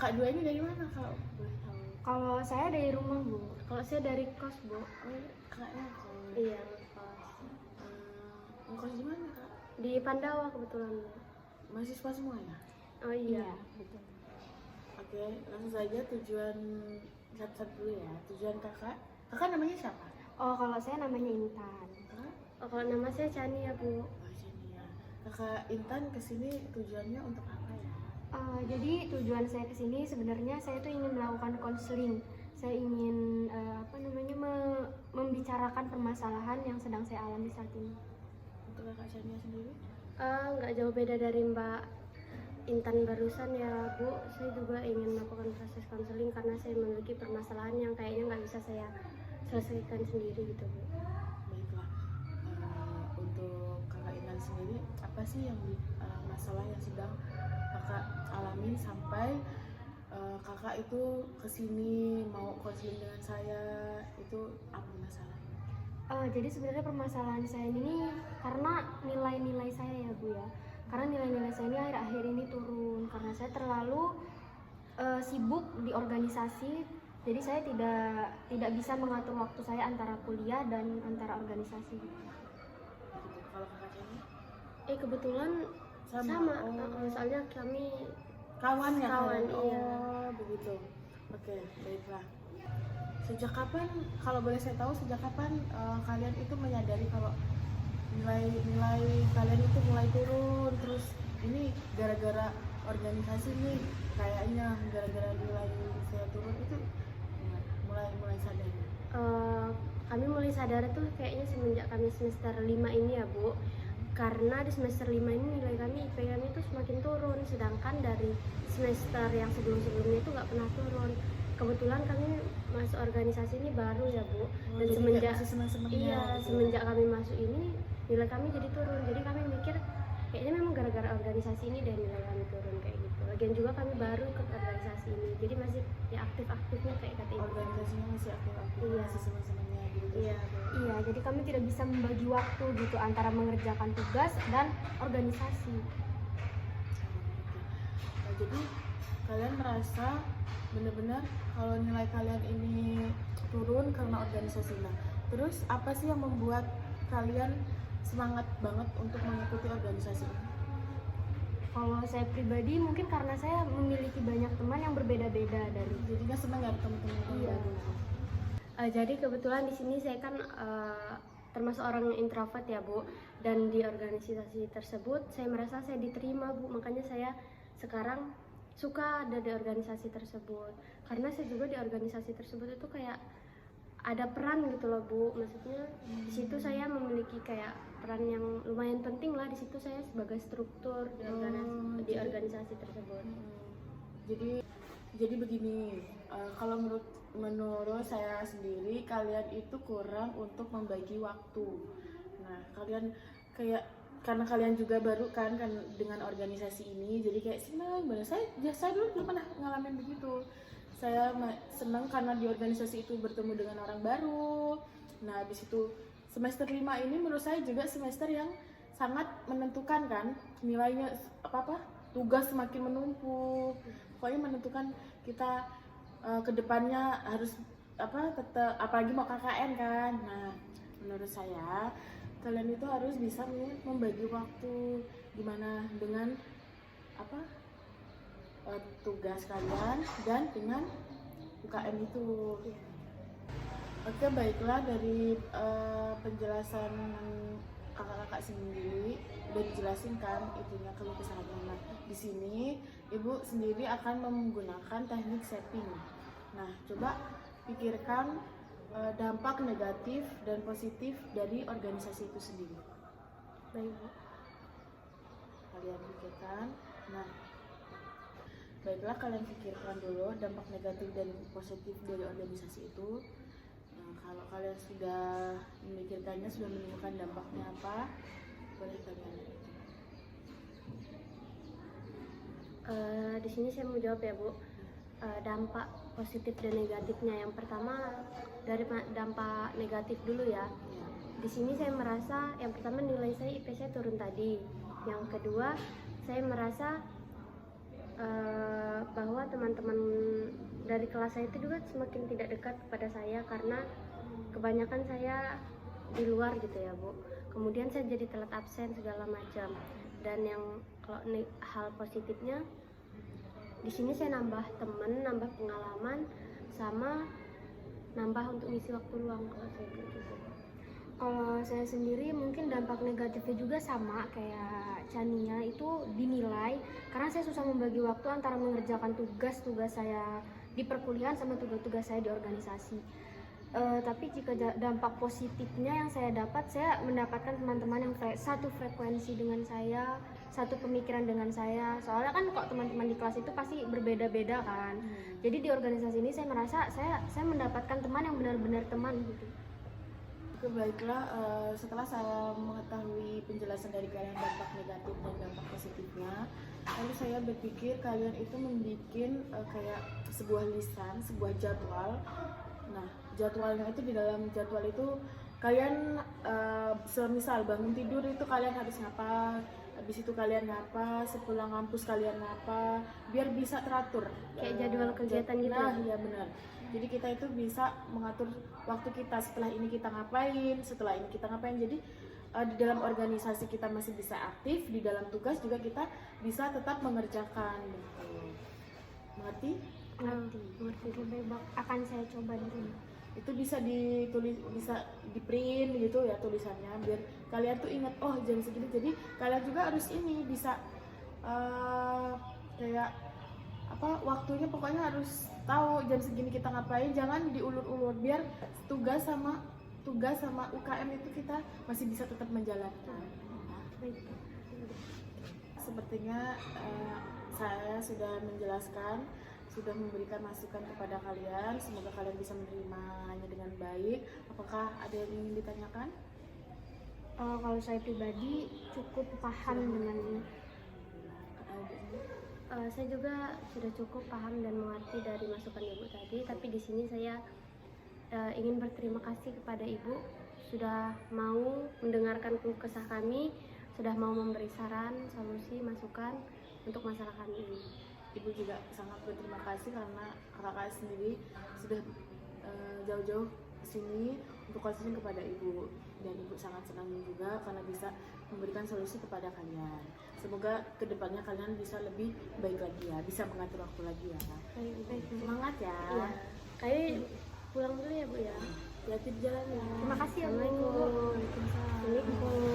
Kak dua ini dari mana kalau boleh tahu? Kalau saya dari rumah, Bu. Kalau saya dari kos, Bu. Kakaknya kok Iya, kos. ngekos di mana Kak? Di Pandawa kebetulan, Bu. Mahasiswa semua ya? Oh iya. Betul. Oke, langsung saja tujuan satu-satu dulu ya. Tujuan kakak namanya siapa? Oh, kalau saya namanya Intan. Kak? Oh, kalau nama saya Chani ya, Bu. Ya. Kakak Intan kesini tujuannya untuk apa ya? Jadi tujuan saya kesini sebenarnya saya tuh ingin melakukan konseling. Saya ingin membicarakan permasalahan yang sedang saya alami saat ini. Untuk kakak Chania sendiri? Nggak jauh beda dari Mbak Intan barusan ya, Bu. Saya juga ingin melakukan proses konseling karena saya memiliki permasalahan yang kayaknya nggak bisa saya selesaikan sendiri gitu, Bu. Baiklah. Untuk kakak Intan sendiri, apa sih yang masalah yang sedang kakak alami sampai kakak itu kesini mau konseling dengan saya, itu apa masalahnya? Jadi sebenarnya permasalahan saya ini karena nilai-nilai saya ya, Bu ya. Karena nilai-nilai saya ini akhir-akhir ini turun karena saya terlalu sibuk di organisasi. Jadi saya tidak bisa mengatur waktu saya antara kuliah dan antara organisasi. Gitu. Kalau kakak Chania? Kebetulan sama. Soalnya kami Kawan ya? Kawan, iya. Oh, begitu. Oke, baiklah. Sejak kapan, kalau boleh saya tahu, sejak kapan kalian itu menyadari kalau nilai kalian itu mulai turun, terus ini gara-gara organisasi nih, kayaknya gara-gara nilai saya turun itu mulai sadar. Kami mulai sadar tuh kayaknya semenjak kami semester 5 ini ya, Bu. Karena di semester 5 ini nilai kami, IP kami itu semakin turun, sedangkan dari semester yang sebelum-sebelumnya itu nggak pernah turun. Kebetulan kami masuk organisasi ini baru ya, Bu. Dan semenjak kami masuk ini nilai kami jadi turun. Jadi kami mikir kayaknya memang gara-gara organisasi ini dan nilai kami turun kayak gitu. Lagian juga kami baru ke organisasi ini, jadi masih ya aktif-aktifnya kayak kata Ibu. Organisasinya masih aktif-aktif, Iya. masih senang-senangnya gitu. Iya, Bu. Iya, jadi kami tidak bisa membagi waktu gitu antara mengerjakan tugas dan organisasi. Nah, jadi kalian merasa benar-benar kalau nilai kalian ini turun karena organisasi. Nah, terus apa sih yang membuat kalian semangat banget untuk mengikuti organisasi ini? Kalau saya pribadi mungkin karena saya memiliki banyak teman yang berbeda-beda dari. Jadinya senang ya teman-teman Iya. baru. Jadi kebetulan di sini saya kan termasuk orang introvert ya, Bu. Dan di organisasi tersebut saya merasa saya diterima, Bu. Makanya saya sekarang suka ada di organisasi tersebut. Karena saya juga di organisasi tersebut itu kayak ada peran gitu loh, Bu. Maksudnya di situ saya memiliki kayak peran yang lumayan penting lah. Di situ saya sebagai struktur di organisasi tersebut. Jadi begini, kalau menurut saya sendiri, kalian itu kurang untuk membagi waktu. Nah, kalian kayak karena kalian juga baru kan dengan organisasi ini, jadi kayak senang bener. Saya dulu belum pernah ngalamin begitu. Saya senang karena di organisasi itu bertemu dengan orang baru. Nah, habis itu semester 5 ini menurut saya juga semester yang sangat menentukan kan, nilainya tugas semakin menumpuk. Pokoknya menentukan kita kedepannya harus tetap, apalagi mau KKN kan. Nah, menurut saya kalian itu harus bisa membagi waktu gimana dengan tugas kalian dan dengan UKM itu. Oke, baiklah, dari penjelasan kakak-kakak sendiri udah dijelasin kan itunya keluh kesahnya. Nah, di sini Ibu sendiri akan menggunakan teknik shaping. Nah, coba pikirkan dampak negatif dan positif dari organisasi itu sendiri. Baik, Bu. Kalian pikirkan. Nah, baiklah, kalian pikirkan dulu dampak negatif dan positif dari organisasi itu. Nah, kalau kalian sudah memikirkannya, sudah menemukan dampaknya apa, boleh kalian. Di sini saya mau jawab ya, Bu. Dampak positif dan negatifnya. Yang pertama dari dampak negatif dulu ya. Di sini saya merasa yang pertama nilai saya IP saya turun tadi. Yang kedua saya merasa bahwa teman-teman dari kelas saya itu juga semakin tidak dekat kepada saya karena kebanyakan saya di luar gitu ya Bu. Kemudian saya jadi telat absen segala macam. Dan yang kalau hal positifnya di sini saya nambah teman, nambah pengalaman, sama nambah untuk ngisi waktu luang kalau saya gitu. Kalau saya sendiri mungkin dampak negatifnya juga sama kayak Chania, itu dinilai karena saya susah membagi waktu antara mengerjakan tugas-tugas saya di perkuliahan sama tugas-tugas saya di organisasi. Tapi jika dampak positifnya yang saya dapat, saya mendapatkan teman-teman yang satu frekuensi dengan saya, satu pemikiran dengan saya. Soalnya kan kok teman-teman di kelas itu pasti berbeda-beda kan. Jadi di organisasi ini saya merasa saya mendapatkan teman yang benar-benar teman gitu. Oke, baiklah, setelah saya mengetahui penjelasan dari kalian dampak negatif dan dampak positifnya, lalu saya berpikir kalian itu membuat kayak sebuah lisan, sebuah jadwal. Nah, jadwalnya itu, di dalam jadwal itu kalian semisal bangun tidur itu kalian harus ngapa, habis itu kalian ngapa, sepulang kampus kalian ngapa, biar bisa teratur. Kayak jadwal kegiatan gitu. Nah, iya benar. Jadi kita itu bisa mengatur waktu kita, setelah ini kita ngapain, setelah ini kita ngapain. Jadi di dalam organisasi kita masih bisa aktif, di dalam tugas juga kita bisa tetap mengerjakan gitu. Mengerti? Ngerti. Akan saya coba di rumah. Itu bisa ditulis, bisa di print gitu ya tulisannya, biar kalian tuh ingat, oh jam segini. Jadi kalian juga harus ini bisa kayak apa, waktunya pokoknya harus tahu jam segini kita ngapain, jangan diulur-ulur, biar tugas sama UKM itu kita masih bisa tetap menjalankan. Sepertinya saya sudah menjelaskan, sudah memberikan masukan kepada kalian. Semoga kalian bisa menerimanya dengan baik. Apakah ada yang ingin ditanyakan? Kalau saya pribadi cukup paham dengan ini. Saya juga sudah cukup paham dan mengerti dari masukan Ibu tadi, tapi di sini saya ingin berterima kasih kepada Ibu sudah mau mendengarkan keluh kesah kami, sudah mau memberi saran, solusi, masukan untuk masalah kami ini. Ibu juga sangat berterima kasih karena kakak sendiri sudah jauh-jauh ke sini untuk konseling kepada Ibu, dan Ibu sangat senang juga karena bisa memberikan solusi kepada kalian. Semoga kedepannya kalian bisa lebih baik lagi ya, bisa mengatur waktu lagi ya. Baik. Semangat ya. Iya. Kayak pulang dulu ya Bu ya. Hati-hati di jalan ya. Terima kasih ya Bu. Assalamualaikum. Waalaikumsalam.